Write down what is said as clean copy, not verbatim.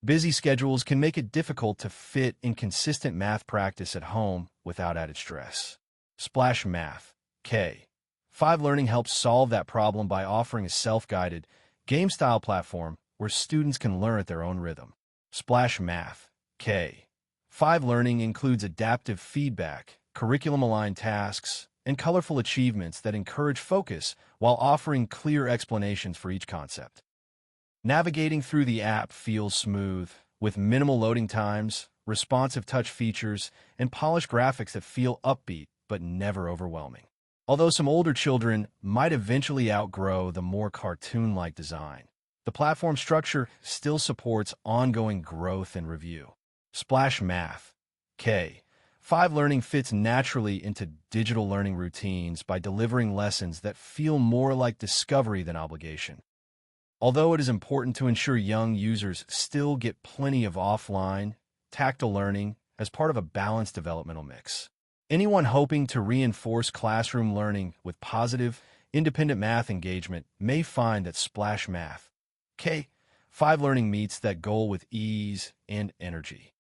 Busy schedules can make it difficult to fit in consistent math practice at home without added stress. Splash Math K-5 Learning helps solve that problem by offering a self-guided, game-style platform where students can learn at their own rhythm. Splash Math K-5 Learning includes adaptive feedback, curriculum-aligned tasks, and colorful achievements that encourage focus while offering clear explanations for each concept. Navigating through the app feels smooth, with minimal loading times, responsive touch features, and polished graphics that feel upbeat but never overwhelming. Although some older children might eventually outgrow the more cartoon-like design, the platform structure still supports ongoing growth and review. Splash Math K-5 Learning fits naturally into digital learning routines by delivering lessons that feel more like discovery than obligation. Although it is important to ensure young users still get plenty of offline, tactile learning as part of a balanced developmental mix. Anyone hoping to reinforce classroom learning with positive, independent math engagement may find that Splash Math K-5 Learning meets that goal with ease and energy.